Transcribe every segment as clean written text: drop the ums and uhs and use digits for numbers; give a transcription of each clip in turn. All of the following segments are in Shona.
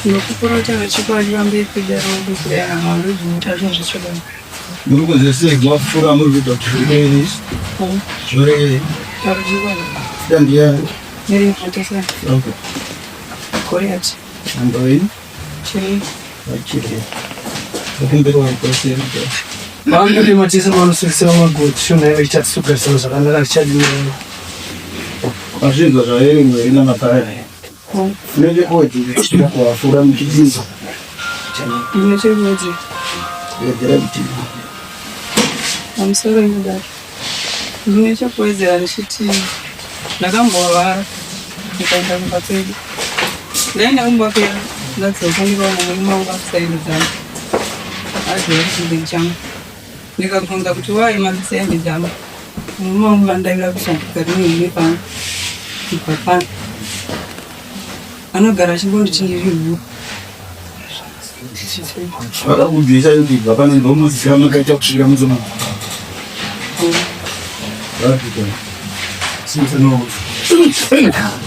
Nokukora cyane kibaje bambaye kujya mu kurera amaru mutaje cyane. Nuko zese gwafura mu bidokuri. Jore Tarjibana. dandia. Neri mutesa. Okay. Korea. Andoi. Chile. Chile. Kumbe kwa prosesi. Bangu di matisa manu sisi wa good. Shuna ya chat super sana sana na chat ni. Ajindo za yeye ina matare. Nende koji kwa fura mkizinzo. Nimechezaje? Yegera biti. I'm sorry for that. Nimechokwezera nishiti. Nakambova. Nikaenda kupateli. Ndani umbake natso kundiwa mu murima w'abasayiza. Aje kubijama. Nikakunda kuti wayi mazisembe jama. Mumwe wandaira kushaka ni pa. Papa. Anogara chibondi chingiriwo. Wala ubisa yundi baba ni nomu zikama kaita kushira muzoma. Rapida. Since no.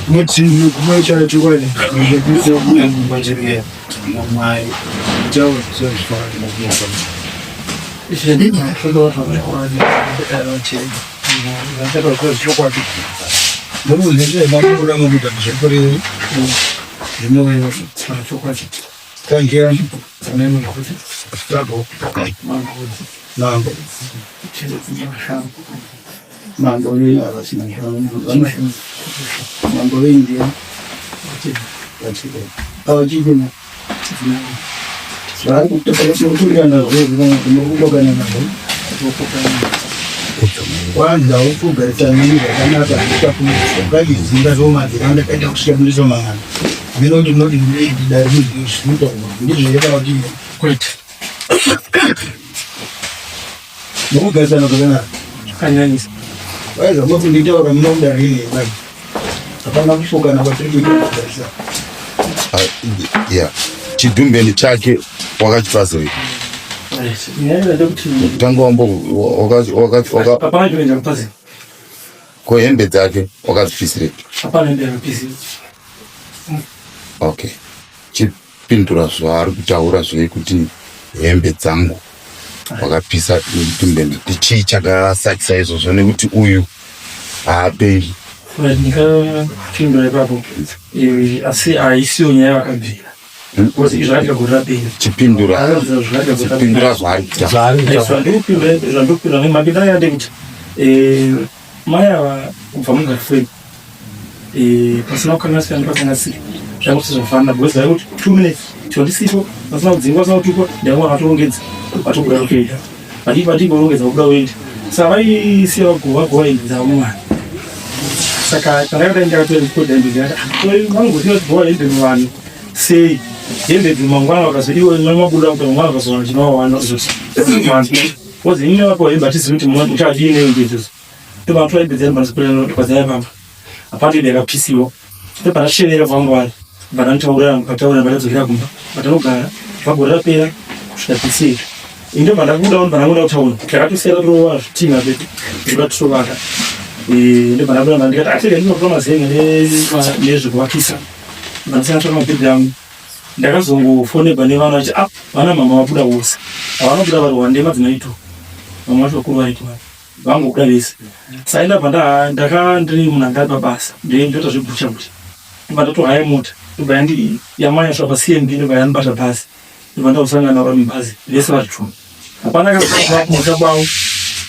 Muti kumwacha chukwane. Ngekuze mungu mbanjiriye. Mwai. Jawo so far no problem. Ishedi kudo hapo chini. Ndio kwa chukwa kitu. Ndio ndio mambo kuna mambo tashikori. Ndio chukwa kitu. Thank you. Name of struggle. Mango. Mango ni arasina. Mango India. Jijina. Sasa kutapeleka kuliana na kwanza ufuga tani kana hata kumfuga zinga zoma zinaenda kaenda kusimuliza mangana. Mino di no di da di shuto ndi je ba di kwet. Mo gaza na kana kanyani. Wewe mo ndi dawa mno ndari na. Hapana kufuga na batiki kabisa. Yeah. Chidumbeni chake wakachipaza hivi. Tangu ambo wakati papa ndio ndio mpazi. Kwa hembe zake wakazifisire. Hapana ndio mpisi. Okay. Chipindura zvari kutaura zvekuti hembe dzangu wakapisa tumbeni tichi chakasakisa izvozvo nekuti uyu haaperi. Ndikapindura ipapo asi aisiyo nyaya yakabvira. Chipindura zvari zvandopindura nemabinda yade kuti maya kubva mungariframe pasina kukanganisira ndipakangasiri zvakuti zvafanira because kuti 2 minutes chondisipo pasina kudzingwa pasina kutupa ndanga vatongedza vatogura kuenda vatiborongedza kubuda uende saka vaisiya vagowa endedza vamwana saka pandakadai ndakatoendikodaendeziyata vanongoziva kuti gowa ende muvanhu sei yende dzimangwana wakazodiwa namabuda kuti mwana akazona chinowana zvose wozi ine wako ibatizi kuti mwana uchadini ngeizvo ndipo vantu vaibedzera panosipirana kwadzaya pamba apati ndakapisiwa ndipo panashevera vangwari vanantaura kataura vanadzokera kumba vatanogara vagora pera kusvika pisiri inde vandakuda vanangoda kutauna takatosera rowa zvitinha pedu zvibatovaka inde vandakuda vandikati atega ndinotora mazenga nezvekuvakisa vandisina tora mabhedhi angu ndakazongofonebva nevana vachi vana mama vabuda vose havanobuda vari wande madzinaito vamwe vacho vakuru vaiti vangobuda vese saenda bva ndakandiri munhu angari pabasa ndoita zvebhucha bucha ndobva ndatohaya mota ndobva yandi yamanya sva pacmb ndobva yandibata bhazi ndobva ndakusangana vari mubhazi vese vari 2 hapana kamusha kwavo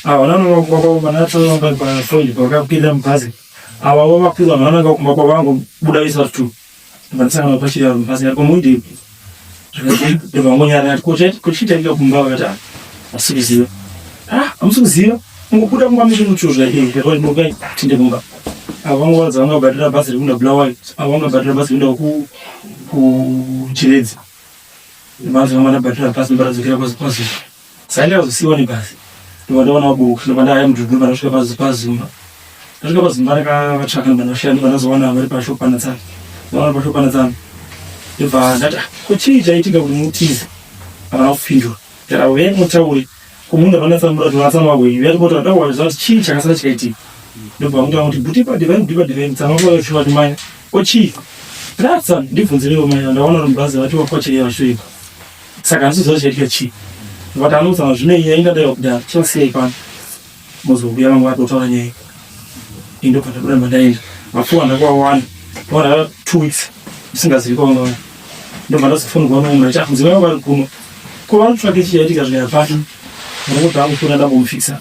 vananovakwavo vanatapafoni vakapinda mubhazi avavo vakwirwa vananga kumba kwavo vangobuda vese vari 2 ndibandisangana pachiri vari mubhazi yaripo muindi ndobva ngonyara ati kuchitaika kumba vakati asi kuziva hamusi kuziva ungobuda kumba mizvinuchuzva ndokai tinde kumba avo vangovaradza vangabhadhira bhazi rekunda Bulawayo avo vangabhadhira bhazi rekunda kuchiredzi vanzi vanganabhadhira bhazi ndobadzokera kwaZuma saka ndakazosiyiwa nebhazi ndobva ndaona vabuka ndobva ndaya mudhudhu ndobva ndasvika paZuma ndasvika paZuma ndakavatsvaka ndobva ndasvika ndobva ndazowana vari pashopana tsana ndobva pashopana tsana ndobva ndati kochii chaitika kuti mutize havana kupindura ndati ve mutaure kumunhu vanatsamura tivatsama wenyu yatibota ndakuwazva chii chakasara chikaitika ndobva mutaura kuti butipa divine tsama kwachiva timanya kochii Ratsa ndibvunzirewo mai ndaona mubhazi vati wakochera vashoika. Saka handizozviitike chii. Vati anoudza zvino nyaya ingadai kudaro chasiyai pano. Muzobuya vangu vatotaura nyaya. Indobva ndakuramba ndaenda. Mafuwa ndakwawana. Wana 2 weeks. Ndisingazivi kwanga. Ndobva ndazofonwa nomwe cha mudziva wangu ari kuno. Ko vanotsvake chichaitika zvikapani. Ndakubva amufuna ndambomufikisa.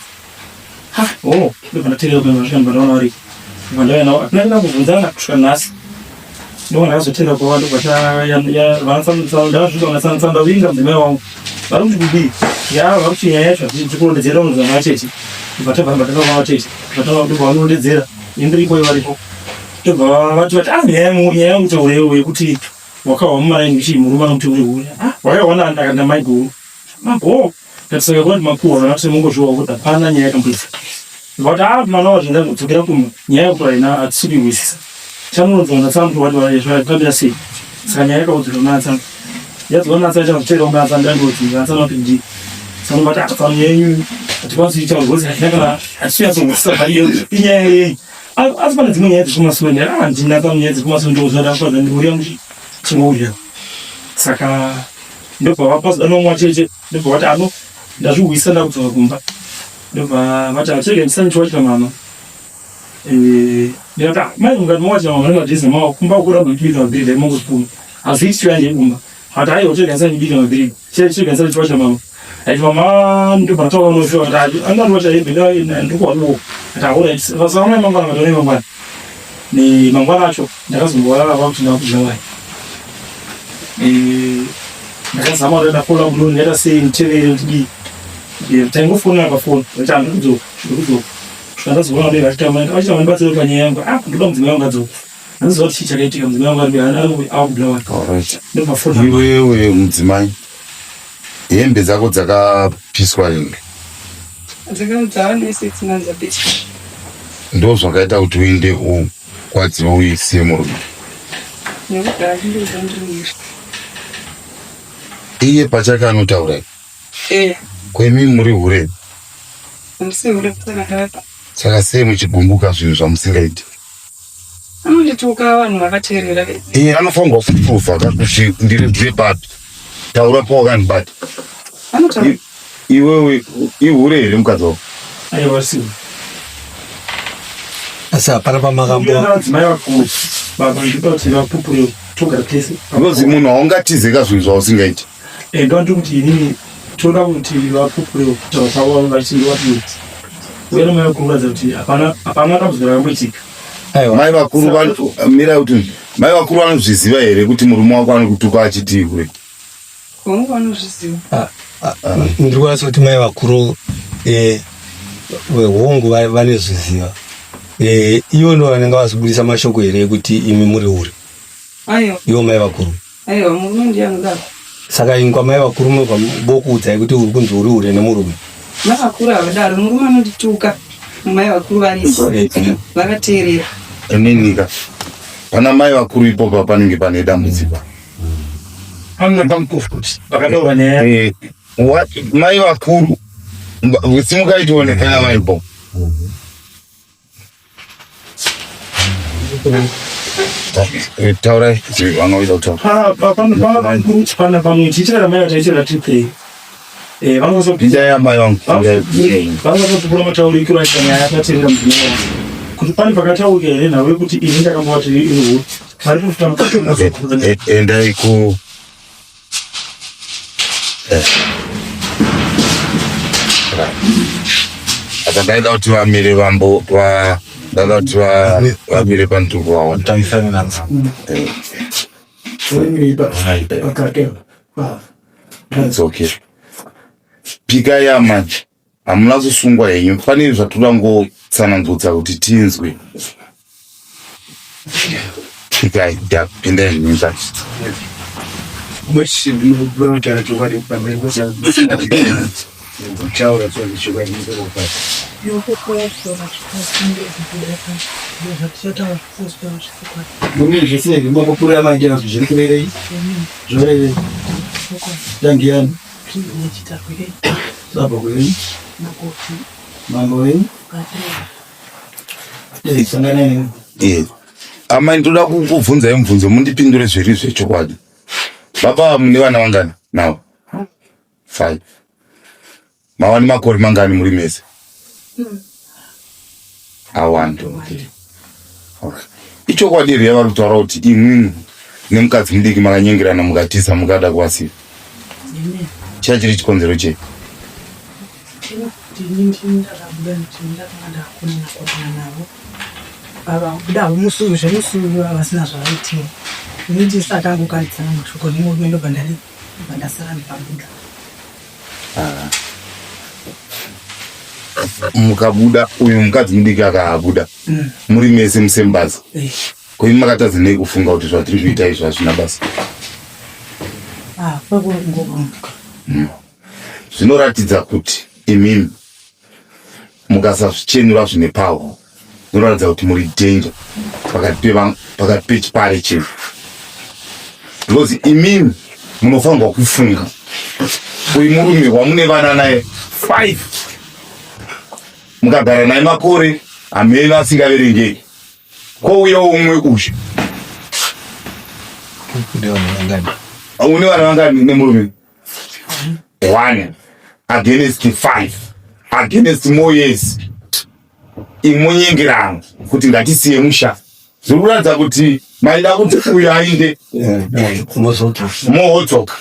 Ndobva ndateerera kuenda zvakamba ndaona vari. Ndobva ndauya nawo apana ndambobvunzana kusvika nhasi. Ndobva ndakazotenda kwawa ndobva ndakazvitsanda vinga mudzimai wangu. Vari kuti kudii? Vari kuti nyaya yacho ndikurondedzera unozana vachechi. Ndobva tabva ndakava vachechi. Ndobva vanondedzera. Indiripo varipo. Ndobva vati nyaya yangu taurewo yekuti wakawa mumaraini uchi murume anomuti uri wakawana ndakanda maiguru. Ndatisaka kuti makuhwa vanati mungozviwa kuti hapana nyaya yakamboisa. Vati mwana wati ndazodzokera kumwe nyaya yekura ina hatisiri kuisisa. Chamunonzwa natsangu wati zvakambira sei. Saka nyaya yakaudzira natsangu. Yadzoka natsangu chazoteerawo natsangu ndandoti natsangu apindi. Saka vati akafana nyaya yenyu hatikwanisi kuitaura kuti kana hatisiyazongosisa pariyo inyaya yenyu. Asi pane dzimwe nyaya dzekumasoni handina tsam nyaya dzekumasoni ndozvadakwadza ndikuria muchi chingouya. Saka ndobva vapazana nomwe cheche ndobva vati ndazviuyisa ndakudzoka kumba. Ndobva vati chege ndisanichiwachita mama. Ndikati mai ungati mawachita mama ngadhizi mawa kumba kuramba kuchibika mabhiridi mongosipuma. Hazviiti chivange kumba. Vati aiwa chege ndisanibika mabhiridi. Chege ndisanichiwachita mama. Ati mama ndobva ndataura nofiwa kuti angati wacha hembe ndokwaduko. Ati aura vasaona mangwana matone mangwana. Ni mangwana acho ndakazongorara kuti ndakudya vai. Ndakazama kuti ndafola kuti ndaita sei nditevere kuti taingofona pafoni kuti handikudzoka ndikudzoka. Ndazoona kuti vachita mandibatsira panyaya yangu ndoda mudzimai wangu adzoka. Handiziva kuti chii chakaitika mudzimai wangu ari akubulawa. Ndopafona. Iwewe mudzimai hembe dzako dzakapiswa ringe. Dzakaonese dzina dzapiswa. Ndo zvakaita kuti uinde ukwadziwe uisiye murume. Nekudhara ndozvandiroira. Iye pachake anotaura. Kwemi muri hure. Musi hure kusanakaka. Saka sei muchigumbuka zvinhu zvamusingaiti? Anondituka vanhu vakateerera. Anofanirwa kupruvha kuti ndiri papi. Taura pawakandibata. Anotaura. Iwewe ihure here mukadzi wako? Aiwa siwo. Asi hapana pamakambo. Madzimai vakuru. Baba ndipa kuti vapupure togara tese. Because munhu haungatizeka zvinhu zvausingaiti. Ndoti kuti inini toda kuti vapupure kutaura kwavo vachiri vati uye mai vakuru varadza kuti hapana dambudziko rakamboitika. Mai vakuru mira kuti mai vakuru vanozviziva here kuti murume wako anokutuka achiti kure? Hongu vanozviziva. Ndiri kurasa kuti mai vakuru vehongu vanezviziva. Ivo ndo vanenge vazibudisa mashoko here ekuti imi muri uri. Ivo mai vakuru. Aiwa murume ndiyanodaro. Saka ingwa mai vakuru mubva bokuudzai kuti uri kunzi uri ure nemurume. Mai vakuru havadaro, murume anondituka. Mai vakuru varipo vakateerera. Ninika pana mai vakuru ipopa panenge pane dambudziko. Vakadova nyaya. Mai vakuru simukaitoonekana vaipo. Taurai vanoita kutaura. Pana pamwe tichira mai vataitira tipei. Pinda yamai vangu. Vanozopura mataurikiro aita nyaya yakateerera mudzimai wangu. Kuti pane pakataurika here nawe kuti ini ndakambovati iri vari kufuta endai ku ata ndaida kuti vamire ndaida kuti vamire pantuko wavo. It's okay. Pikai yamanje hamuna kusungwa henyu, fanire zvatoda ngotsanangudza kuti tinzwe. Pikai ndapinda nyinza. Musi ndinobvunza chokari pamwe chaura tsoni chokari ndokapa. Mimi ndisine ndimo kupura manje na zvirikurei. Zvore. Dangiani. Sabo kweli. Mambo yenu. Sangana nini? Amai ndoda kukubvunza imvunzo mundipindure zviri zvechokwadi. Baba mune vana vangani nawo? 5. Mawani makore mangani muri mese? Awando. Okay. Ichokwadi here yavari kutaura kuti imwi nemukadzi mudiki makanyengerana mukatiza mukada kuwasiya. Chachiri chikonzero chei? Baba kuda umusuku abasina zvavaitira niti saka angokadzana mashoko nemuvendo bandasara ndipabuda. Mukabuda uyu mukadzi mudiki akabuda muri mese musembazi. Ko imi makatadza nei kufunga kuti zvatiri kuita izvi hazvina basa? Kwekungombuka zvinoratidza kuti imimi mukasazvichenura zvine pawo zvinoratidza kuti muri danger pakati pechipare chenu, because imimi munofanirwa kufunga uyu murume wamune vana naye 5 mukagara naye makore hamene asingaverengeki, kwouya umwe uzhe une vana vangani nemurume 1 against 5 against more years. Imunyengerano kuti ngatisiye musha. Zviri kuratidza kuti maida kuti uyu ainde mohotoka.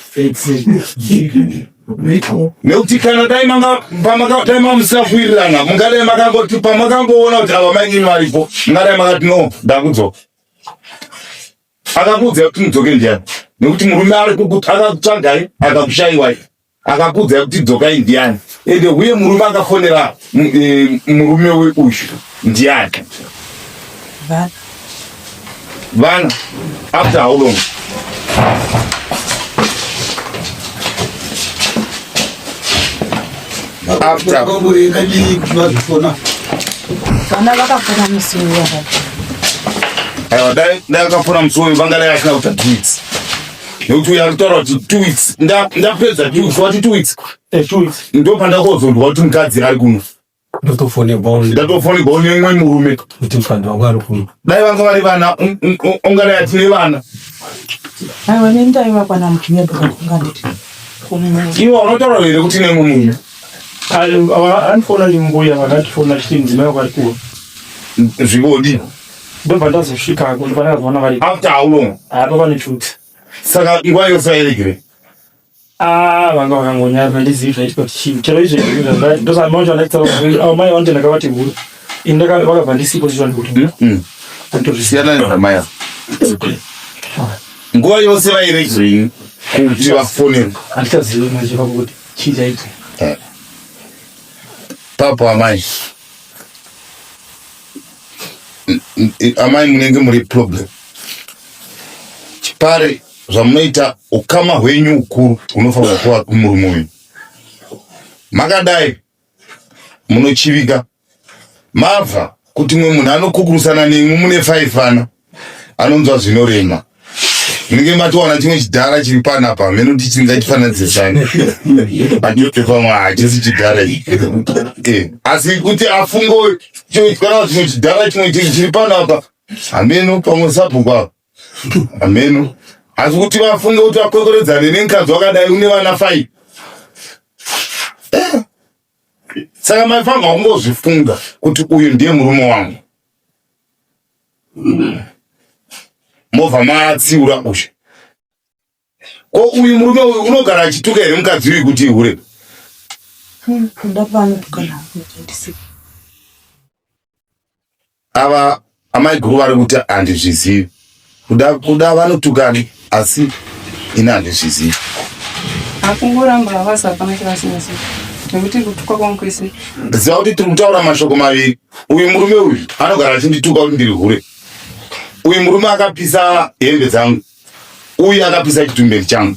Nekuti kana taimanga musisafuirirana mungadai makangoti pamakangoona kuti ava mainini varipo mungadai makati no ndakudzoka. Akakuudza kuti mudzoke ndiani? Nekuti murume ari akakutsvagai akakushaiwai akakuudza kuti dzokai ndiani? Ende uye murume akafonera murume weuyu ndiani? Vana. After how long? After vana vakafona musi uyu. aiwa dai akafona musi uyu vangadai asina kuita 2 weeks. Nekuti uyu arikutaura kuti 2 weeks ndapedza 2 weeks wati 2 weeks 2 weeks ndo pandakozondwa kuti mukadzi ari kuno ndatofonebwa nemwe murume kuti mukadzi wangu ari kuno. dai vanga vari vana ungadai atine vana. Aiwa nendaiwa kwana mutumia ndokanganditi iwo unotaura here kuti nemwe murume anifona limbuya vakandifona chiti mudzimai wako ari kuno zvikodi ndobva ndazosvika ndopandakazona vari after how long? apa pane 2 weeks. Saka nguva yose airegere vanga vakangonyara handizivi zvaitika kuti chii chero izvo ndozamacho andaitamai wande ndakavati huru vakabva ndisipo chicho ndikuti siyana nezamaya nguva yose vairegerei kuti vafonera handichazivi macho pakuti chii chaitika. Papa amai amai munenge muri problem. Chipare zvamunoita ukama hwenyu ukuru unofanira kuva kumurume uyu. Makadai munochivika mabva kuti mwe munhu anokukurusana nemwe mune 5 vana anonzwa zvinorema. Munenge matowana chimwe chidhara chiri panapa mene kuti chingachifananidzisane panyope pamwe hachisi chidhara ichi asi kuti afungo choityana chimwe chidhara chimwe chiri panapa hameno pamwe sabhukwa hameno asi kuti vafunge kuti vakwekweredzane nemukadzi wakadai une vana 5. Saka maifanirwa kungozvifunga kuti uyu ndiye murume wangu. Movha maatsiura ushe. Ko uyu murume uyu unogara achituka here mukadzi uyu kuti ihure? Ava amai guru vari kuti handizvizivi. Kuda vanotukani asi ina handizvizivi. Akungoramba basa hapana chivasinacho. Nekuti kutuka kwangu kwese. Ziva kuti tiri kutaura mashoko maviri. Uyu murume uyu anogara achindituka kuti ndiri hure. Uyu murume akapisa hembe dzangu. Uyu akapisa chitumberi changu.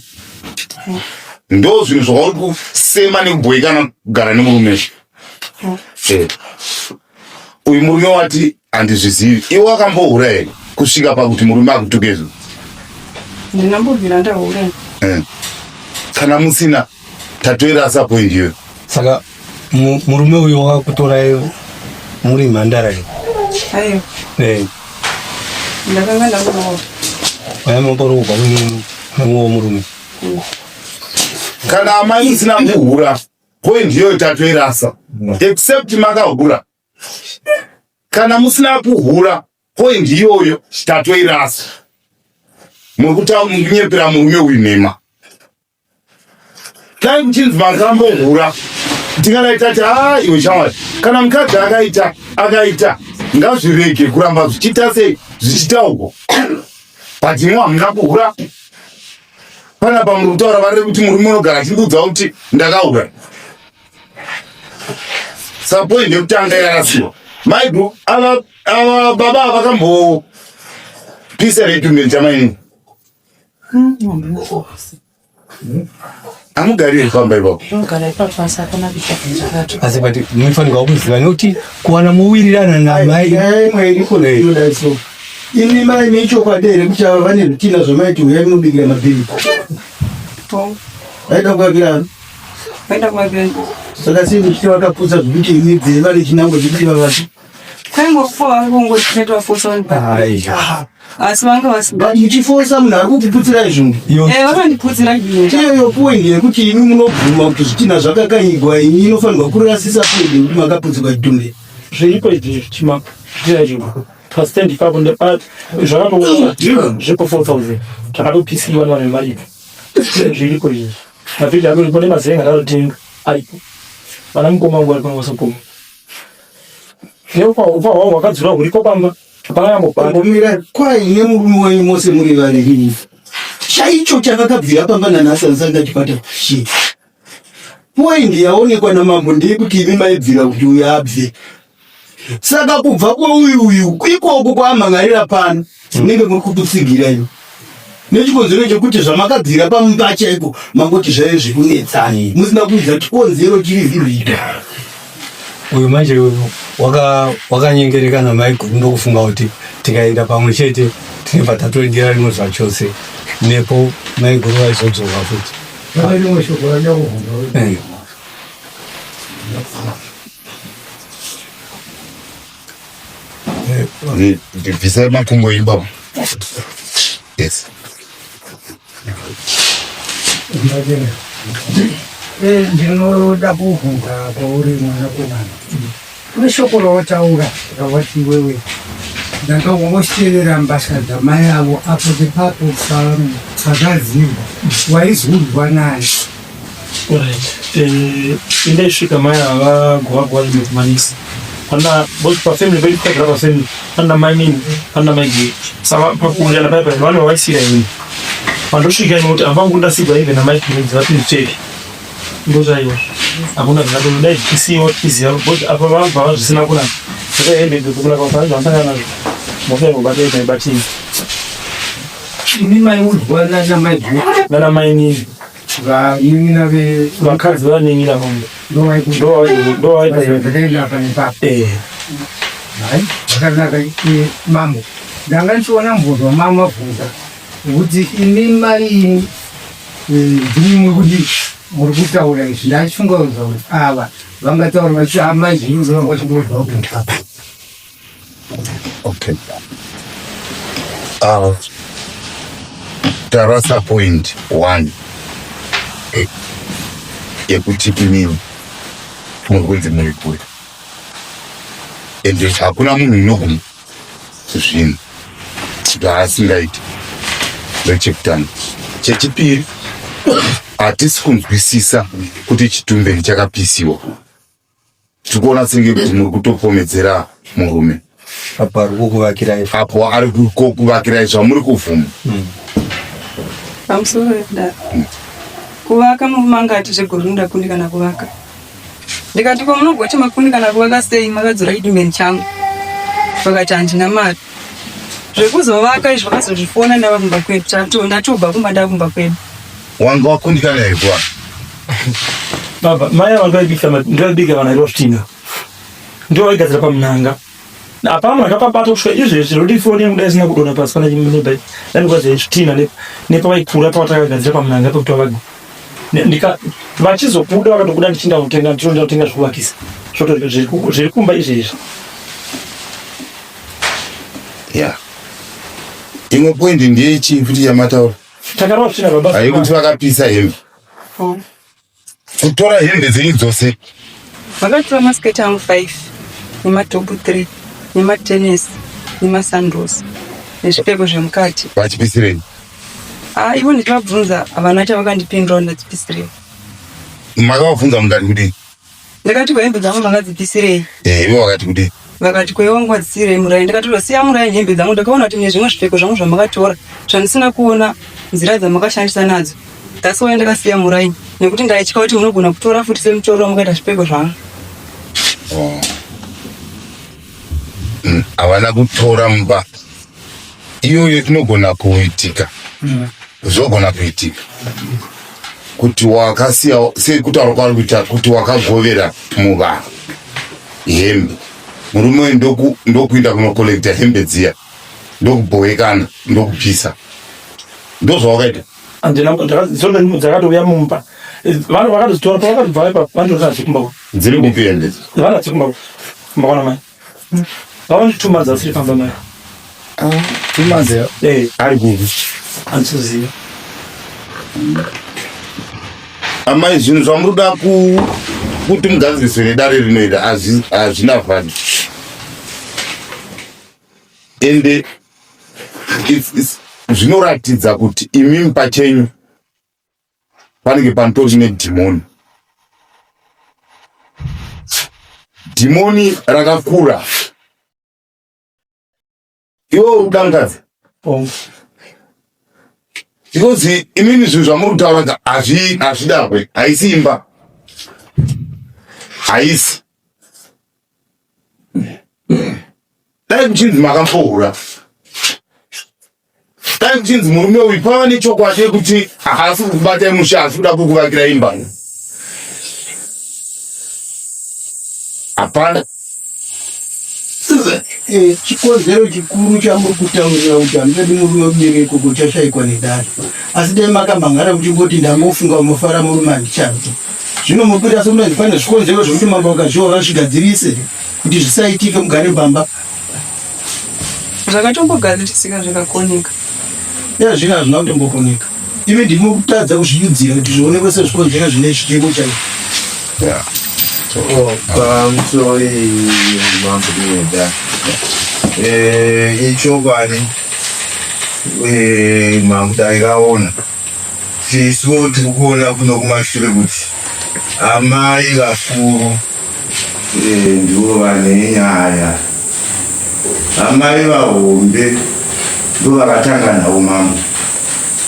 Ndo zvinhu zvauri kusema nekubhoikana kugara nemurume. Uyu murume wati handizvizivi. Iwe wakambohura here kusvika pakuti murume akutukezva? Ndinambobvira ndahura. kana musina tatoera sapo ndiyo. Saka murume uyu wakakutora muri mhandara. Ayo. ndakanga ndakurowa ayamamboroga mumwe murume kana amai musina kuhura point iyoyo tatoirasa except makahura kana musina kuhura point iyoyo tatoirasa mukunyepera murume uyu nhema kai muchinzi makambohura tingadaita ti iwe shamwari kana mukadzi akaita ngazvirege kuramba zvichiita sei zvichiita uko but imwe hamuna kuhura panapa muri kutaura varire kuti murume unogara achindudza kuti ndakahura sapoindi yekutanga yarasiwa maibro ava baba vakambopisa retumeni chamaini amugarire pamba ipapo asi but munofanirwa kuziva nekuti kuwana muwirirana namai ini mai nechokwadi here kuti ava vane rutina zvomaiti uya munobikira mabhiri vaida kuvakirano saka sei muchiti vakaputsa zvokuti imi dziri vari chinangwa chekuti vavati asi vanga vasinga muchifosa munhu ari kukuputsirai zvinhu vakandiputsira iyoyo poindi yekuti imi munobvuma kuti zvitina zvakakanyigwa imi inofanirwa kurasisa poindi yekuti makaputsigwa chitumbe zviripo izvi zvichimaitira chinhu pastendi ipapo zvakatoa zvipo 4000 takatopisiwa nevanhu vemaripo zviripo izvi mapiri aripo nemazenga ndatotenga aripo vana mukoma wangu ari panawasapoma neupa hwangu hwakadzura huriko pamba pangomira kwaine murume wenyu mose muri vaviri chaicho chakakabvira pamba nanhasi ansanga chipata shi poindi yaonekwa namambo ndeyekuti imi maibvira kuti uyu abve saka kubva kwauyu ikoko kwaamhangarira pano munenge muri kututsigirai nechikonzero chekuti zvamakabvira pamumba chaiko mangoti zvaive zvikunetsani musina kuidza chikonzero chiri zvirita uyu manje wakanyengereka namai guru ndokufunga kuti tikaenda pamwe chete tinobva tatoendera rimwe zvachose nepo mai guru vaizodzoka futi bvisai makumbo imbamo yes ndinoda kuvhunza kwauri mwanakomana kune shoko rawataura rawati wewe ndanga wangositevera mbasha dzamai avo apo nepapo pazadzimba waizurwa naye indaisvika mai avagwagwa inokumanisa pafamily vedu kugara pafamily pana mai mini pana mai gei saka pakuungana paipa vane vavaisira ini pandosvika inoti havangu ndasigwa ive namai kuridzi vapinzveri ndochaiwa hakuna zvingadai zvisiwa tiziva bcause apa vabva zvisina kunaka zvakaendedze kunaka vaasangana nazvo mofaivobataibatini ini mai urwa nanamai nanamai nini vaimina vakadzi vanengira mambo ndovaitaenda panepapo vakanaka mambo ndanga ndichiona mbozwa mamabvunza kuti ini mai ndimwe kuti muri kutaura izvi ndachifungaudza kuti ava vangataura vachiti amai zvinhu vanga chingozva kunapa okay tarasa point 1 yekuti imimi muri kunzi muri kure ende hakuna munhu unogona zvinhu zvaasingaiti ndechekutanga chechipiri hatisi kunzwisisa kuti chitumbeni chakapisiwa tikuona senge kuti muri kutopomedzera murume apo ari kukuvakirai apo ari kukuvakirai zvamuri kuvhuma pamusoro wekudaro kuvaka murume angati zveguru ndakundikana kuvaka ndikati ko munogoti makundikana kuvaka sei makadzura chitumbeni changu vakati handina mari zvekuzovaka izvi vakazozvifona ndava kumba kwedu ndatobva kumba ndava kumba kwedu wanga wakundikana hikuwa baba mai vandoibika vana irosvitina ndovaigadzira pamunanga apamwe akapabata kusvika izvezvi rodifoni yangu dai sina kudona pasi pana chiminobai danikwazivitina nepavaikura pavatakagadzira pamunanga pekuti vavaga vachizobuda vakatobuda ndichinda kutenga ndichonda kutenga zvekuvakisa zviri kumba izvezvi yeah Imwe point ndiye chifuti chamataura. Takarwa china baba. Ayikuti vakapisa hembe. Kutora hembe dzenyu dzose. Vakatora masiketi angu 5 nematopu 3 nematenesi nemasandals nezvipfeko zvemukati. Vachipisirei? Ivo ndichivabvunza havana chavakandipindura ndadzipisirei. Makavabvunza mungati kudini? Ndakati hembe dzangu mangadzipisirei. Ivo vakati kudini? Vakati wangu wadzisirei murai. Ndakati siya murai hembe dzangu, ndakaona kuti nezvimwe zvipfeko zvangu zvamakatora zvandisina kuona nzira dzamakashandisa nadzo. That's why ndakasiya murai nekuti ndaitya kuti unogona kutora futi semutororo wamukaita zvipfeko zvangu. Havana kutora mumba. Iyoyo inogona kuitika. Zvogona kuitika. Kuti wakasiya sekutaura kwari kuita kuti wakagovera muvanhu hembe. Murume ndokuenda kunokolekta hembe dziya. Ndokubhowekana, ndokupisa. Ndozvawakaita. Andina dzonda dzakatouya mumba. Vanhu vakatozitora pavakatobva ipapo vandoona dzikumba. Dziri kupi hembe? Vana dzikumba. Mbakona mai. Vavani tuma dzasiri pamba mai. Tumaze Ari kupi? Antiziva. Amai zvinhu zvamuruda kuti mugadziriswe nedare rinoita hazvina vhani. Ende zvinoratidza kuti imimi pachenyu panenge panotori nedhimoni. Dhimoni rakakura. Iwo udangadzi. Because imimi zvinhu zvamurutaura hazvidakwe, haisi imba. Haisi. Dai kuchinzi makambohura. Dai kuchinzi murume uyu pava nechokwadi kuti haasi kubatai musha, asi kuda kukuvakira imba. Hapana. Chikonzero chikuru chamuri kutaurira kuti handidi murume mubereko kuti achashayikwa nedare. Asi dai makambangara muchingoti ndangofunga mufara murume handichazo. Zvino murikuita semunonzi pane zvikonzero zvokuti mamba ukazviona zvigadzirise kuti zvisaitike mugare pamba. Zvakatombogadzirisika zvikakoneka. Zvino hazvina kutombokoneka. Imi ndimi kutadza kuzviudzira kuti zvionekwe sezvikonzero zvine chitemo chaizvo. Pamusoro mambuda ichokwadi mambuda ikaona tisu tiri kuona kuno kumashure kuti amai vakuru ndivo vane nyaya. Amai vahombe ndo vakatanga nawo mambo.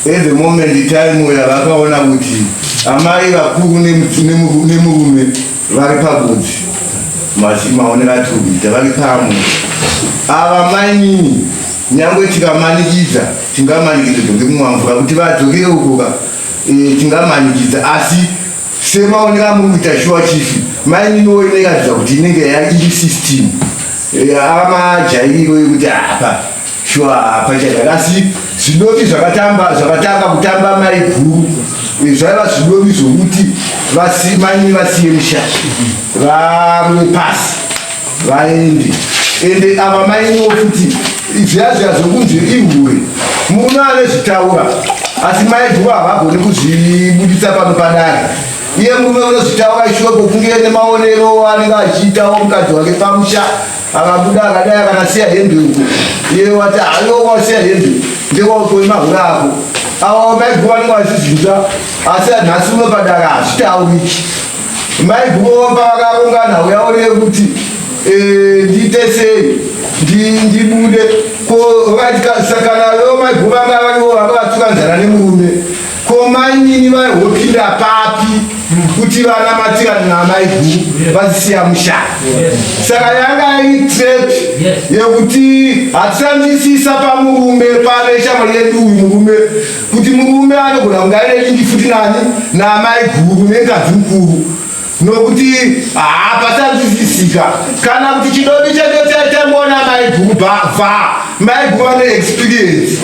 At the moment time yavakaona kuti amai vakuru nemurume vari pabudzi maonera tubita vari pamwe. Ava mainini nyangwe tikamanikidza tingamanikidza donge mumamvura kuti vadzokere ukoka tingamanikidza, asi semaonera muri kuita shuwa chifi maininiwo inoratidza kuti inenge yairi system amajairiro ekuti apa shuwa apa chaita. Asi zvidovi zvakatanga kutamba mai guru zvaiva zvidovi zvokuti maini vasiye musha vamwe pasi vaende. Ende ava mainiwo futi zviya zvokunzi ihure murume anezvitaura asi mai guru havagoni kuzvibudisa pano padare. Iye murume unozvitaura ishoko kunge nemaonero anenge achiitawo mukadzi wake pamusha akabuda akadai akanasiya hembe uko iye wati aiwo wasiya hembe ndekwautoi mahura ako avo maiguru vanenge vachizvinza asi nhasi uno padare hazvitauriki. Maiguru pavakaungana uyaoneye kuti ndiite sei ndibude sakana yo maiguru vanga variwo vanga vatsukanzana nemurume ko mainini vaihopinda papi kuti vana matikana namaiguru vazisiya musha. Saka yanga iri trap yekuti hatisandisisa pamurume pane shamwari yedu uyu murume kuti murume anogona kunga ane chindi futi nani namaiguru nengadzi mukuru nokuti pasandisisika kana kuti chidobi chedu chaitambona maiguru bva maiguru ane experience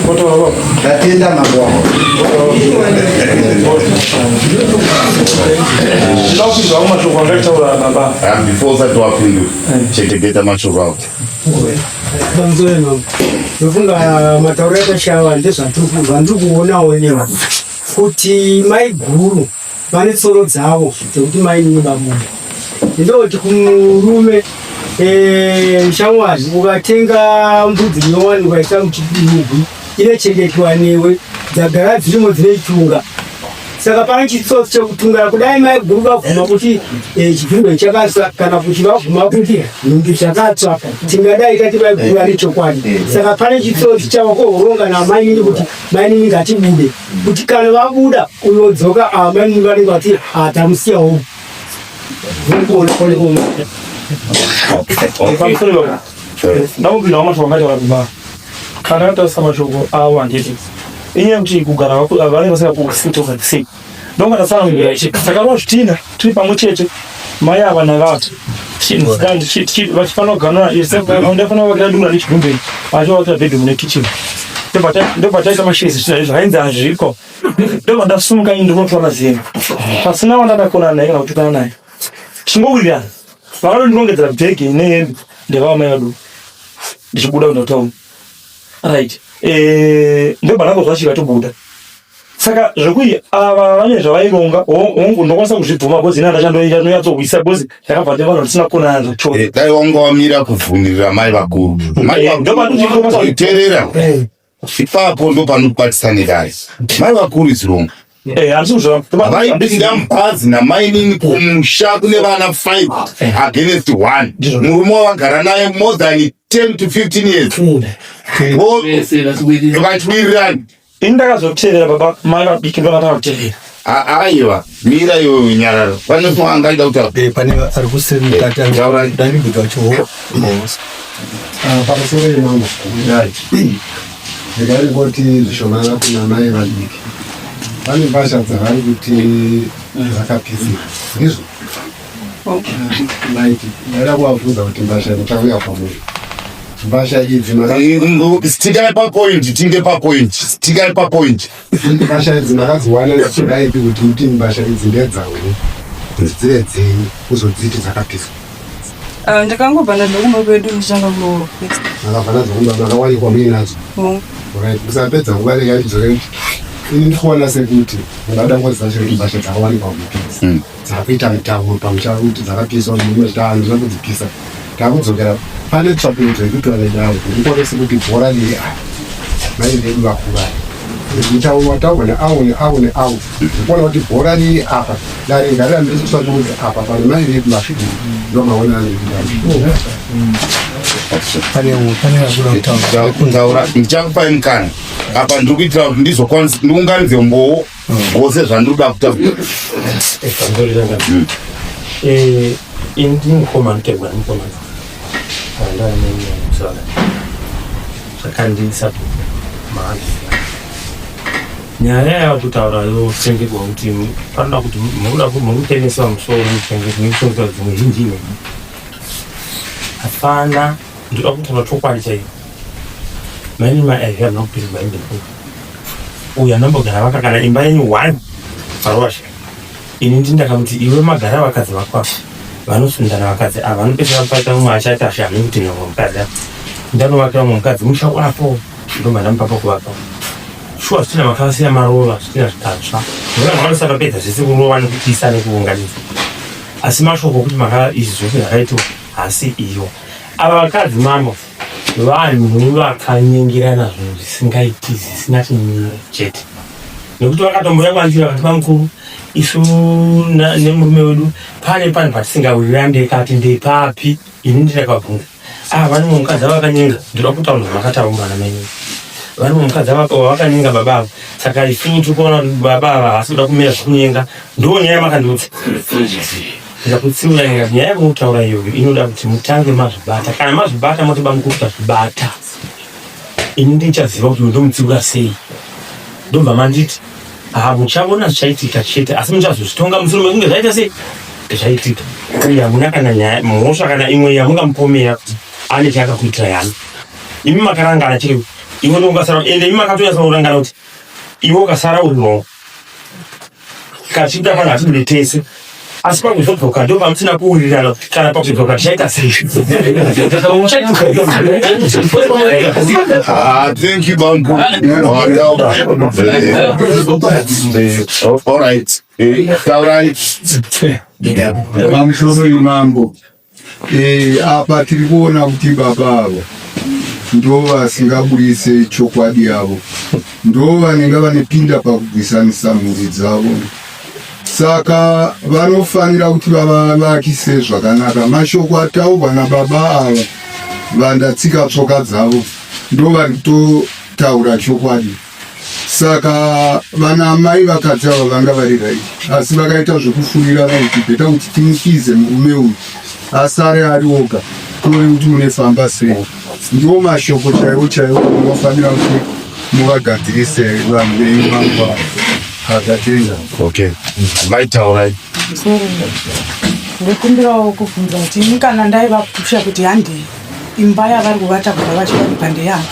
tatenda mangwako. Before that wapindu chetegeta mashoko ako. ndofunga matauro akashava ndezvatiri kuona wenyewe kuti mai guru vane tsoro dzavo dzekuti mai nibamuna ndoti kumurume shamwari ukatenga mbudzi inowanikwa ita muchidimugwi inochengetwa newe dzagara dzirimo dzinoitunga saka pane chitsotsi chekutunga kudai mai guru vaguma kuti chipfimbwe chakasa kana kuti vaguma kuti nhumbi zvakatsva tingadai tati mai guru ari chokwadi saka pane chitsotsi chavakohoronga namainini kuti mainini ngatibude kuti kana vabuda unodzoka mainini vanenge vati tamusiyawo ndamubvira wamashoko varuma kana taisa mashoko avo handiti inyaya kuti kugara vanenge vasingapokasitoka sei ndongana sanamubvira ichi sakarova zvitina tiri pamwe chete mai ava navatu vachifanira kuganura ndafanira kuvakira dumura nechigumbeni vachivakira bedroom nekicheni ndobvataita mashezi zvainzi hazviko ndobva ndasumuka ini ndinotora zeno pasina wandadakona naye kana kutukana naye chingowirirana vakandondinongedzera bhegi nehembe ndevava mai vadu ndichibuda kuenda kutauni right ndobva ndakozva chikatobuda saka zvekui ava vane zvavaironga hongu ndokwanisa kuzvibvuma bozi ina ndachandoyatsokuisa bozi yakabva ndevanhu ndisina kuona zvacho dai wanga wamira kuvhunirira mai vakuru terera ipapo ndo panokwatisanirai mai vakuru izironga vaipinda mubhazi namainini kumusha kune vana 5 against 1 murume wavagara naye more than 10 to 15 years vachiwirirani ini ndakazoteerera baba mai vabiki ndonataka kuteerera aiwa mira iwe unyararo panoangaida kuti pane ari kusemutatadaribigacho pamusoro imamo ndikaringoti zvishomana kuna mai vadiki pane mbasha dzavari kuti dzakapisiwa ndizvo maiti ndaida kuvabvunza kuti mbasha inotauya pamunhu mbasha idzi stikai papoint mbasha idzi makadziwana nachidaipi kuti muti mbasha idzi ndedzauri dziri dzenyu kuzodziti dzakapiswa ndakangobva ndadzokumba kwedu ndichanga kuroora makabva nadzokumba makawanikwa muine nadzo right musapedza nguva rekaidzorekuti ini ndikuona sekuti ungada ngozi dzacho kuti mbasha dzakawanikwa mupisi dzakuita mitambo pamusha kuti dzakapiswa ndinoda kudzipisa takudzokera pane tsvakurudzo yekuti vanaidavo ndikuonese kuti bhora riri mai vedu vakura mutauro wataurwa neavo ndikuona kuti bhora riri apa daringarira ndirikusvakurudzo apa pane mai vedu vasvidi ndo maona ndichakupai mukana apa ndiri kuitira kuti ndiunganidze mbowo vose zvandinoda kutaura indimukoma ntegwa nimukomana zvakandisa mari nyaya yakutaura yokuchengetwa kuti panoda kuti mukutenesa musoro muchengetwa dzimwe zhinji ine hapana ndoda kutaura chokwadi chaiyo maini maaihamna kupirigwa indepuu uyu anambogara vakakana imba yenyu 1 parwasha ini ndindakamuti iwe magara vakadzi vakwako vanosundana vakadzi ava vanopesera paita umwe achaita shame kuti nyongo mukadzi ndanovakira umwe mukadzi muchawapo ndomba ndamupapa kuvaka shuwa zvitina makasiya marova zvitina zvitatsva vanosakapedza zvese kurova nekutiisa nekuunganidza asi mashoko kuti maka izvi zvose zvakaitiwa asi iyo ava vakadzi mamo vanhu vakanyengerana zvinhu zvisingaiti zvisina chete nekuti vakatomboya kwanzira vakati vamukuru isu nemurume wedu pane patisingawirirani ndekati ndepapi ini ndinakabvunza vane mukadzi avakanyenga ndoda kutaura zvamakataura namenyu vane mukadzi vakanyenga baba avo saka isini tiri kuona kuti baba ava hasi kuda kumira zvekunyenga ndo nyaya makandutsa ndakutsiura nyaya yekutaura iyoyo inoda kuti mutange mazvibata kana mazvibata motoba mukuru kutazvibata ini ndichaziva kuti ndomutsiura sei ndobva manditi muchaona zvichaitika chete asi muchazozvitonga musoro mekunge zvaita sei zvaitika uye hamuna kana nyaya mhosva kana imwe yamungamupomera kuti ane chaakakuitira yani imi makarangana chero iwe ndoungasara ende imi makatonyasa kurangana kuti iwe ukasara uri wrong kachida pana hatibude tese asi pakuzodzoka ndo pamusina kuwirirana kana pakuzodzoka tichaita sei. Thank you, Banku. All right. Pamusoro mambo. Apa tiri kuona kuti baba avo ndo vasingabudise chokwadi yavo, ndo vanenge vanepinda pakubvisanisa mhuri dzavo. Saka vanofanira kuti vavakise zvakanaka. Mashoko ataurwa nababa ava vandatsika tsoka dzavo ndo vari kutotaura chokwadi. Saka vana mai vakadzi ava vanga vari right, asi vakaita zvekufurirana kuti bheta kuti timukize murume uyu asare ari oga, tore kuti unefamba sei. Ndo mashoko chaiwo chaiwo unofanira kuti muvagadzirise vanhu veimangwa akatenga. Okay. Vaitaura. Ndikumbirawo kubvunza kuti kana ndaivapusha kuti handei imba yavari kuvata kubva vachivari pande yangu,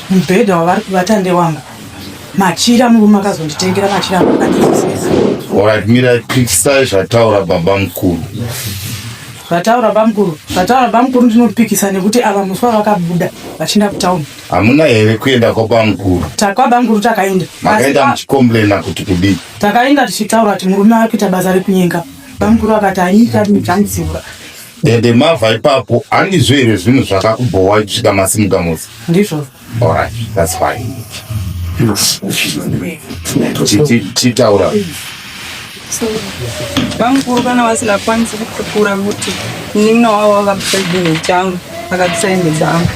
mubhedha wavari kuvata ndewangu, machira murume akazonditengera machira akadisisa. Alright, mira pikisa zvataura baba mukuru. Zvataura baba mukuru ndinopikisa nekuti ava muswa vakabuda vachienda kutauni. Hamuna here kuenda kwababa mukuru? Kwababa mukuru takaenda. Makaenda muchikomblena kuti kudii? Takaenda tichitaura kuti murume ari kuita basa rekunyenga. Baba mukuru akati anyika ndinotangisiwa. Ende mavha ipapo handizvo here zvinhu zvakakubhowa kusvika masimuka musi? Ndizvo. Alright, that's fine. Chitaura. Bamukuru kana vasina kwanisa kukura kuti nina wao wakapedza changu akapisa ende zangu.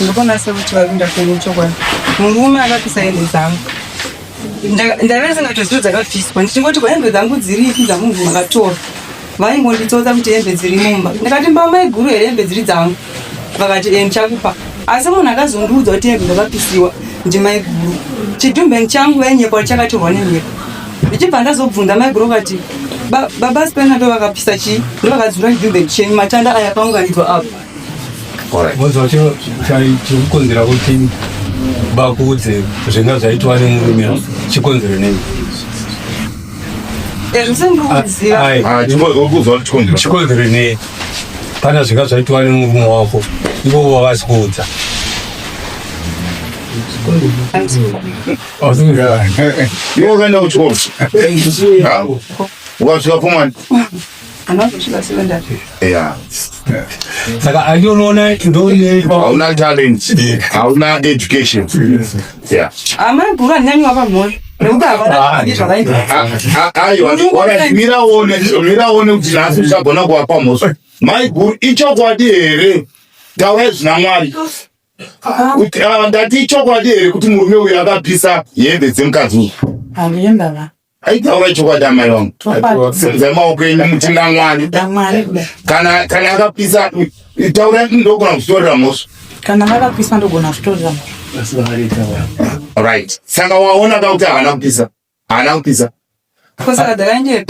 Ndikona sasa kuti vaenda kuchokwa. Murume akapisa ende zangu. Ndavera singatoziva dzakafiswa. Ndichingoti hembe dzangu dziri za munhu akatora. Vaingonditsotsa kuti hembe dziri mumba. Ndikati mbama iguru here hembe dziri dzangu. Vakati ndichakupa. Asi munhu akazondiudza kuti hembe dzakapisiwa ndima iguru. Chidhumbe changu yenyekwa chakatorwa nemhepo. Ndichibva ndazobvunza maiguru kati baba sipena ndo vakapisa chii, ndo vakadzura chidhumbe cheni matanda aya akaunganidzwa apo. Mozva chikukonzera kuti bakudze zvinga zvaitwa nemurume chikonzero nei? Chikonzero nei? Pana zvinga zvaitwa nemurume wako ivo wavasi kuudza. Iwo kaenda kuchikoro. Ukasvika pomani? Anazosvika 7. Yeah. Saka andinoona ndone hauna talent, hauna education. Yeah. Amaiguru anyanywa pamhuri. Nekuti havana zvakaita. Aiwa, miraone kuti nhasi uchagona kuvapa mhosva. Maiguru ichokwadi here? Taura zvina Mwari. Ndati ichokwadi here kuti murume uyu akapisa hembe dzemukadzi uyu? Handiyembava. Aitaura chokwadi amai wangu. Senzai maoko enyu mutinda Mwari. Kana akapisa taura ndogona kutorera mhosva. Kana vakapisa ndogona kutorera mhosva. Right. Saka waona kuti haana kupisa. Haana kupisa. Kusaka dzakanje.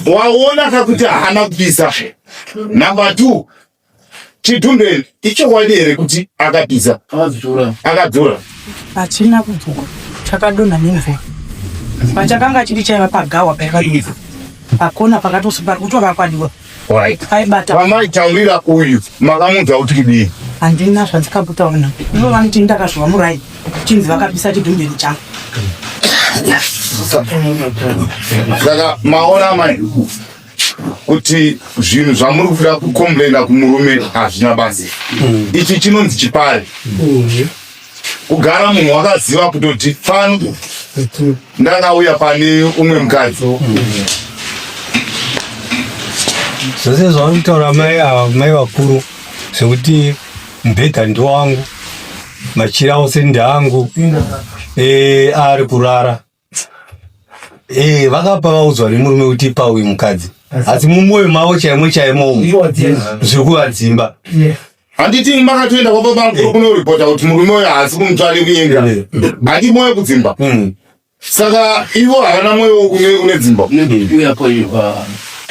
Waona kuti haana kupisa. Number 2. Chidhumbe ichokwadi here kuti akapisa? Akadzura. Hachina kubvuka. Chakadonha nemvura. Pachakanga chiri chaiva pagawa pakadonha. Pakona pakatosipara kutovakwadiwa. Alright. Aibata. Pamaitaurira uyu makamunzwa kuti kudii? Handina zvandikambutaona. Ivo vanoti ndakazviwa murai. Chinzi vakapisa chidhumbeni changu. Saka maona mai kuti zvinhu zvamuri kuda kukomblena kumurume hazvina basa. Ichi chinonzi chipare. Kugara munhu wakaziva kutoti fano ndakauya pane umwe mukadzi. zvose zvavanokutaura mai vakuru zvekuti mubhedha ndewangu, machira ose ndeangu, ari kurara. Vakapa vaudzwa nemurume kuti ipa uyu mukadzi, asi mumwoyo mavo chaimo chaimo zviri kuvadzimba. Handiti makatoenda kwababa mukuru kunoripota kuti murume uyu haasi kumutsvali kuyenga. Handi mwoyo kudzimba. Saka ivo havana mwoyo une dzimba.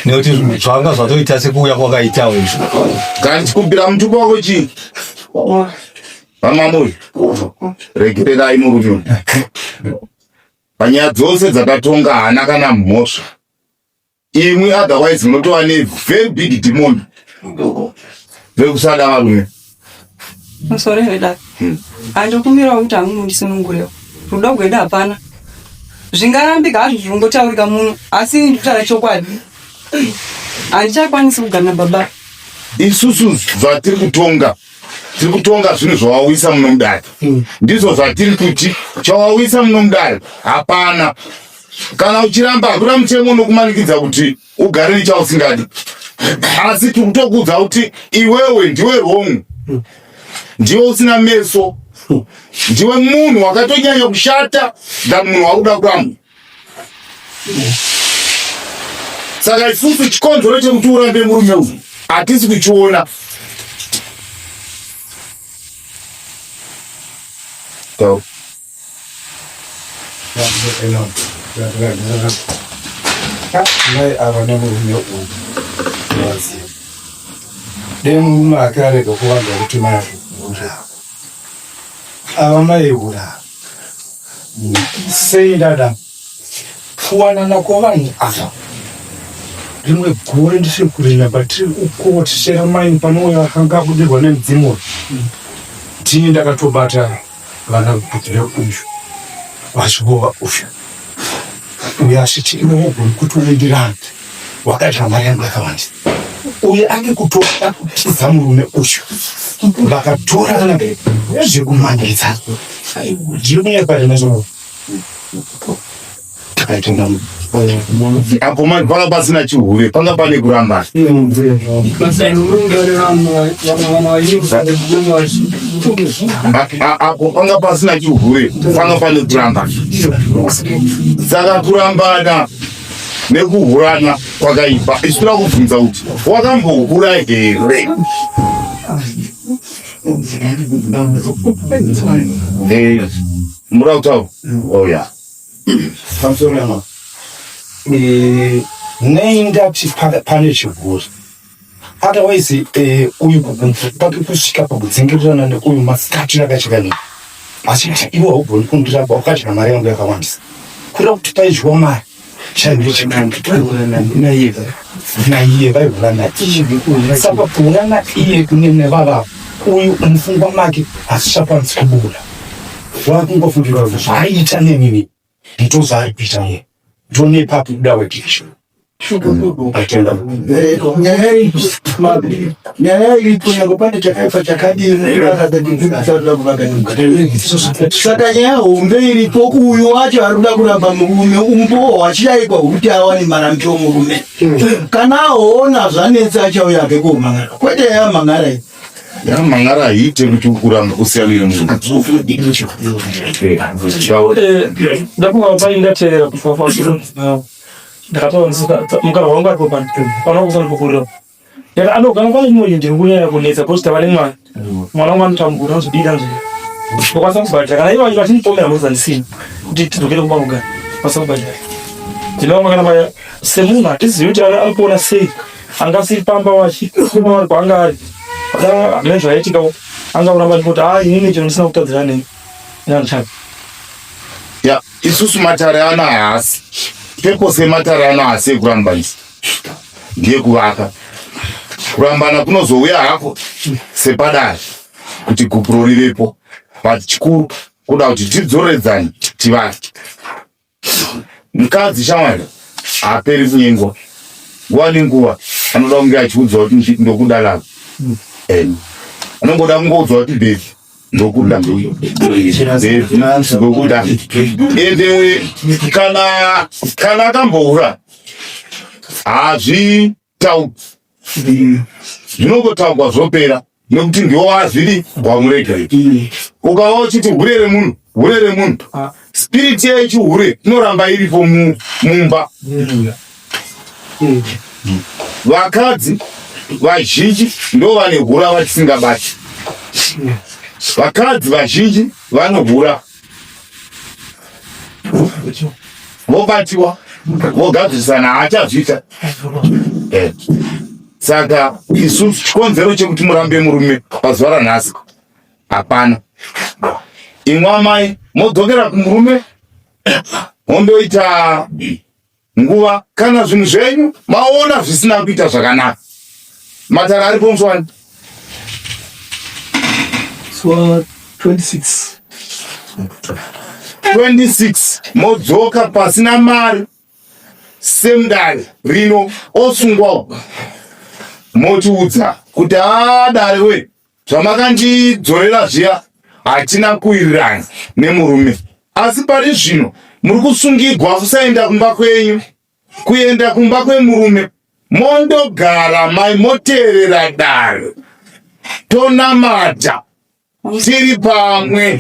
Nekuti zvanga zvatoita sekuuya kwakaita izvo. Kana chikumbira mutumbo wako chii? Vamamuri, regererai murume. Panyaya dzose dzakatonga hana kana mhosva. imwe otherwise munotova ne very big demon vekusada varume. Musore dad. Andokumira kuti amundisunungurewo. Rudo gweda hapana. Zvingarambika hazvo zvingotaurika muno asi nditaura chokwadi. Handichakwanisi kugara baba. Isusu zvatiri kutonga zvinhu zvawawisa muno mudare. Ndizvo zvatiri kuti chawawisa muno mudare hapana. Kana uchiramba hakuna mutengo unokumanikidza kuti ugare nechausingadi. Asi tikutokudza kuti iwewe ndiwe wrong. Ndiwe usina meso. Ndiwe munhu wakatonyanya kushata than munhu wakuda kuramba. Saka isusu chikonzero chekuti urambe murume uyu hatisi kuchiona. Mai avane murume uyu waziva. Murume akarega kuwanda kuti mai ava maihura sei dada kuwanana kwavanhu ava rimwe gore ndisiri kuremba tiri uko tichera maini panouya vakanga kudirwa nemudzimu tini ndakatobata vana vekutire uyu vachivova uyu uyu achiti iweogoni kuti uendirani wakaita mari yangu yakawandisa uyu ake kutoda kutiza murume uyu vakatora zvekumhanyisa ndiri kunyeparenezvo takaitenga apo panga pasina chihure panga pane kuramba. Apo panga pasina chihure panga pane kuramba. Saka kurambana nekuhurana kwakaipa. Isura kubvunza kuti wakambohura here? Murautawo oya pamusoro neindati pane chiguru otherwise uyu pake kusvika pakudzingirirana neuyu masikati rakachikani asi iwe haugoni kundiramba wakadya mari yangu yakawandisa kuda kuti paidyiwa mari naiye vaihurana saka kuhurana iye nevava uyu mufungwa make asichakwanisi kubura wakungofungira kuti zvaaita nenini nditozvaari kuita iye ndonepapo kuda wedikisho nyaya iripo yango pane chakaipa chakadisaka nyaya hombe iripo uyu wacho ari kuda kuramba murume umbowo achidaikwa kuti awane marambiwo murume kana aona zvanetsa achauya ake komangara kwete yamangara iyi yamangara haite kuti kuramba kusiyanire munhu ndakunga paindateerera kufafa ndakataura mukana wangu aripo pana kusana pokurira yaka anogana pane chimwe chinhu chiri kunyanya kunetsa posita vane mwana wangu anotambura anozodira nzvimbo ukwanisa kubhadhara kana ivo vatindipomera muzandisina kuti tidzokere kumba kugara kwanisa kubhadhara ndinova kana semunhu hatizivi kuti aripona sei angasiri pamba wachikuma vari kwaanga ari ada hamene zvaitika anga kuramba ndikuti inini chino ndisina kutadzira neni inandichaka ya isusu matare ana haasi pepose matare ana haasi ekurambanisa ndiye kuvaka kurambana kunozouya hako sepadare kuti gupuro rivepo but chikuru kuda kuti tidzoredzane tivake mukadzi shamwari haaperi kunyengwa nguva nenguva anoda kunge achiudzwa kuti ndokuda lavo anongoda kungoudzwa kuti bebi ndokuda ndokuda ende kana akamboura hazvitaurwi zvinongotaurwa zvopera nekuti ndiwo wazviri wamurega ukava uchiti hurere munhu spiriti yechihure inoramba iripo mumba. Vakadzi vazhinji ndo vane hura vatisingabati. Vakadzi vazhinji vanohura vobatiwa vogadzirisana haachazvita. Saka isusu chikonzero chekuti murambe murume pazuva ranhasi hapana. Imwe amai modzokera kumurume mondoita nguva kana zvinhu zvenyu maona zvisina kuita zvakanaka. Matara aripo Muswani? So 26 modzoka pasina mari semudare rino osungwa motiudza kuti dare we zvamakandidzorera zviya hatina kuwirirana nemurume, asi pari zvino muri kusungigwa kusaenda kumba kwenyu kuenda kumba kwemurume mondogara mai moteerera dare tonamata tiri pamwe.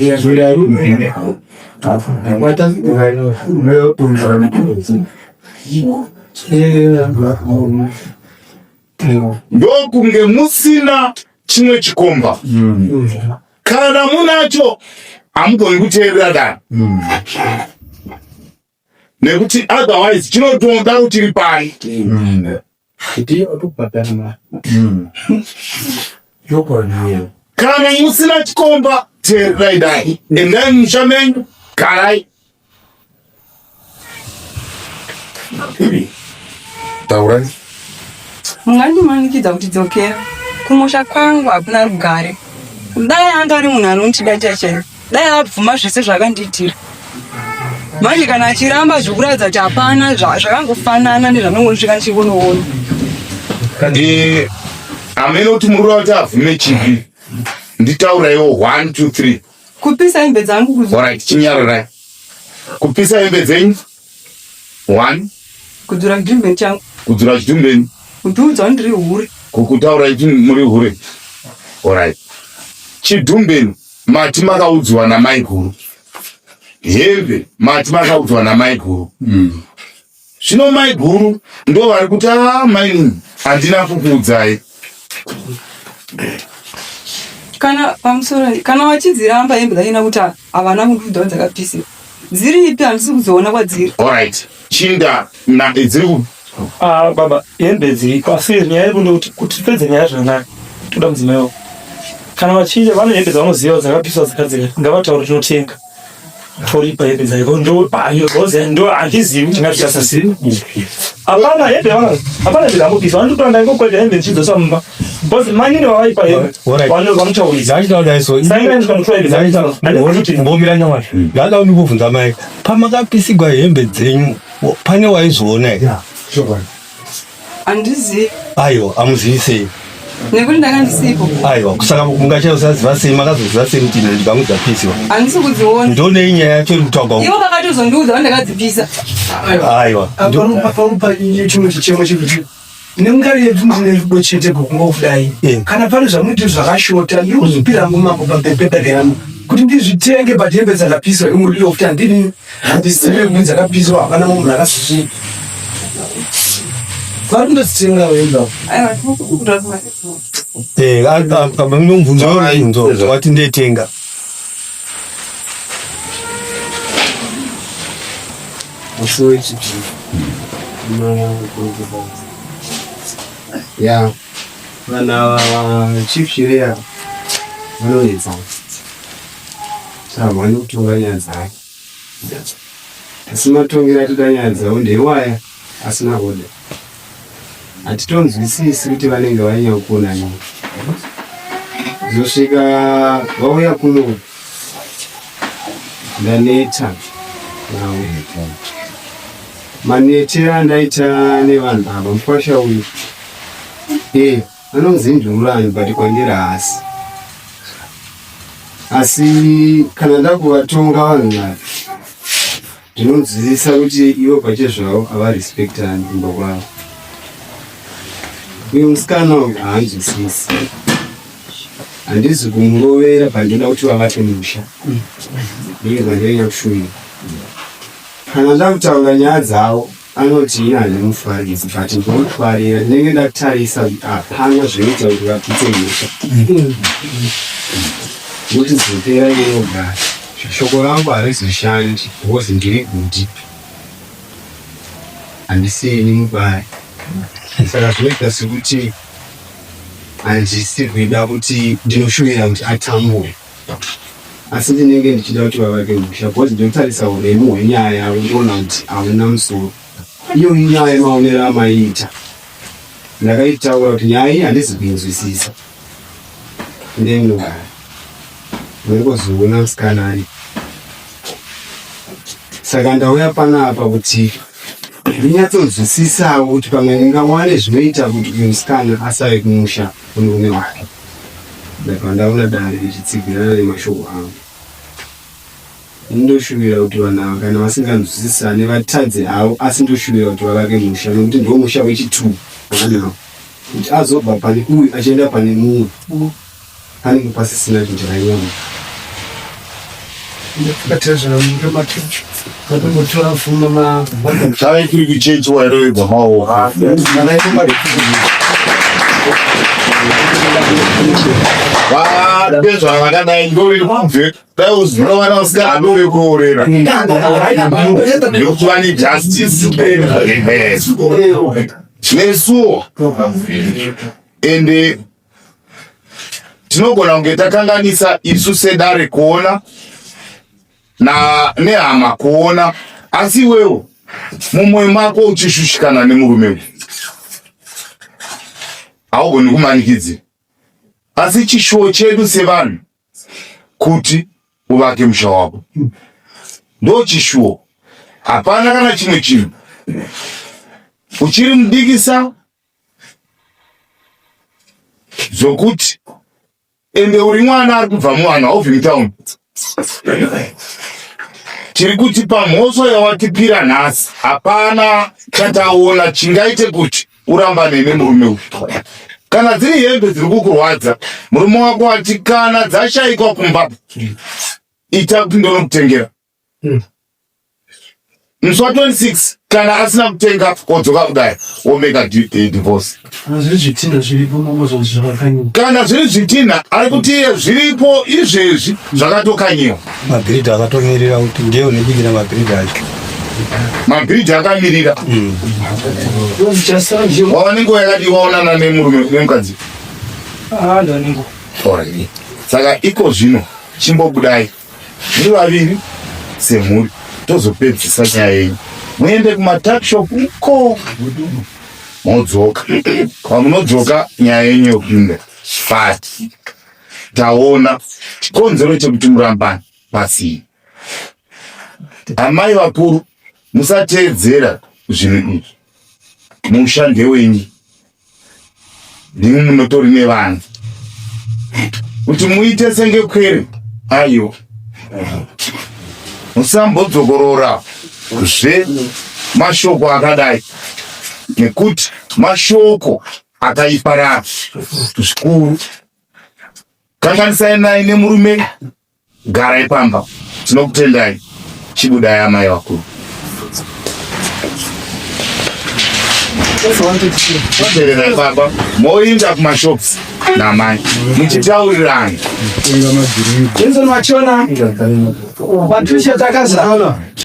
Ndokunge musina chimwe chikomba. Kana munacho hamugoni kuteerera dare. Nekuti otherwise chinotonda kuti tiri pani. Kana musina chikomba teererai dare. Endai musha menyu garai. Taurai. Mungandimanikidza kuti dzokera kumusha kwangu hakuna rugare. Dai anga ari munhu anondida chachaizvo, dai abvuma zvese zvakandiitira. Manje kana achiramba zvokuratidza kuti hapana zvakangofanana nezvanongosvika ndichinoona. Hamene kuti muri kuti abvume chipi. Nditauraiwo 1 2 3. Kupisa hembe dzangu kuzo. Alright, chinyarorai. Kupisa hembe dzenyu 1. Kudzura chidhumbe changu. Kudzura chidhumbe. Kutiudza ndiri hure. Kukutaura kuti muri hure. Alright. Chidhumbe mati makaudzwa namai guru. Hembe mati makaudzwa namai guru. Zvino mai guru ndo vari kuti mai handina kukuudzai. Kana pamusoro kana wachidziramba hembe dzachina kuti havana kundiudza dzakapisira. Dziri ipi handisi kudziona kwadziri. Alright. Chinda na dziri ku baba hembe dziri pasi nyaya yekuti kuti pedze nyaya zvakanaka toda mudzimayo. Kana vachinja vane hembe dzavanoziva dzakapiswa dzikadzika ngavataure tinotenga. Toripa hembe dzaiko ndo roze ndo handizivi kuti ngatisasiri. Hapana hembe hapana hembe dzambopiswa vanotota ndaingokwedza hembe ndichidzosa mumba. Bosi manyini wavaipa hembe vanomutaurisa mbomira nyamari ndada unikubvunza mai pamakapisigwa hembe dzenyu pane waizviona here? Handizivi. Aiwa hamuzivi sei? Nekuti ndakandisipo. Aiwa kusaka mungachazoziva sei makazoziva sei kuti ine ndikamudzapiswa? Handisi kudziona. Ndonei nyaya yacho iri kutaurwa. Ivo vakatozondiudza vandakadzipisa. Aiwa parupa chimwe chichemo chekuti nengari yedu ndine chete kungokudai kana pane zvamuiti zvakashota ndikuzopira ngumambo papepepe yangu kuti ndizvitenge padhembe dzakapiswa imwe kuti handini handizive kumwe dzakapiswa hapana munhu akasii vari kundozitenga wemba kamamubvunzo wati ndetenga ya vana vachipfireya vanoedza saka vanokutonga nyaya dzake asi matongero atoda nyaya dzavo ndeiwaya asina hoda hatitonzwisisi kuti vanenge vanyanya kuona nyaya zosvika vauya kuno ndaneta nawo manetero andaita nevanhu ava mukwasha uyu anonzi ndurani but kwandiri asi kana ndakuvatonga vanhu ava ndinonzwisisa kuti ivo pachezvavo havarespektani kumba kwavo. Uyu musikana uyu haanzwisisi, handizi kumurovera pandinoda kuti vavate musha ndiye zvandanyanya kushuwira. Kana ndakutaura nyaya dzavo anoti ina handimufaridzi but ndinotwarira ndinenge ndakutarisa kuti hapana zvinoita kuti vapite musha kuti zopera inogara. Shoko rangu harizoshandi because ndiri kuti handisini mubaya. Saka zvinoita sekuti handisi kuida kuti ndinoshuvira kuti atambure, asi ndinenge ndichida kuti vavake musha because ndinotarisa uremu hwenyaya yavo ndiona kuti hauna musoro. iyo inyaya emaonero amaita ndakaitaura kuti nyaya iyi handisi kuinzwisisa ndemunogara ndikozoona musikana ari saka ndauya panapa kuti ndinyatsodzwisisawo kuti pamwe ndingawane zvinoita kuti uyu musikana asave kumusha kunorume wake ndapa ndaona dare richitsigirana nemashoko angu. Ndoshuvira kuti vanhu ava kana vasinganzwisisane vatadze havo, asi ndoshuvira kuti vavake musha nokuti ndiwo musha wechitu wanawo kuti azobva pane uyu achienda pane mumwe panenge pasisina chinjiraiyona. Chave kiri kuchenjwa ero bamawo. Bezwa vakadai ndori kubve tauzvinowana usikana ndori kuorera nekuti vane justice nesuwo ende tinogona kunge takanganisa isu sedare kuona nehama kuona, asi iwewo mumwoyo mako uchishushikana nemurume haugoni kumanikidzira. Asi chishuwo chedu sevanhu kuti uvake musha wako ndo chishuwo, hapana kana chimwe chinhu. Uchiri mudikisa zvokuti ende uri mwana ari kubva muvanhu haubvi mutaundi, tiri kuti pamhosva yawatipira nhasi hapana chataona chingaite kuti urambane nemurume uyu. Kana dziri hembe dziri kukurwadza, murume wako ati kana dzashayikwa kumba ita kuti ndonokutengera musi wa 26 kana asina kutenga wodzoka kudai womeka divorce. Kana zviri zvitinha ari kuti iye zviripo izvezvi zvakatokanyiwa. Mabhiridha akatomirira kuti ndiye unodikira mabhiridha acho. Mabhiridha akamirira. Waone nguva yakati waonana nemurume nemukadzi? Ndoningo. Saka iko zvino chimbobudai muri vaviri semhuri tozopedzisa nyaya yenyu, muende kumatakshop uko modzoka. Pamunodzoka nyaya yenyu yokunda but taona chikonzero chekuti murambane pasii. Amai vakuru musateedzera zvinhu izvi, mushande wenyu ndimwe munotori nevanhu kuti muite senge kwere. Aiyo musambodzokorora zve mashoko akadai, nekuti mashoko akaiparara zvikuru. Kanganisai naye nemurume, garai pamba. Tinokutendai, chibudai amai vakuru. Mutererai baba, moinda kumashops namai muchitaurirana. Enzo machona watusha takazana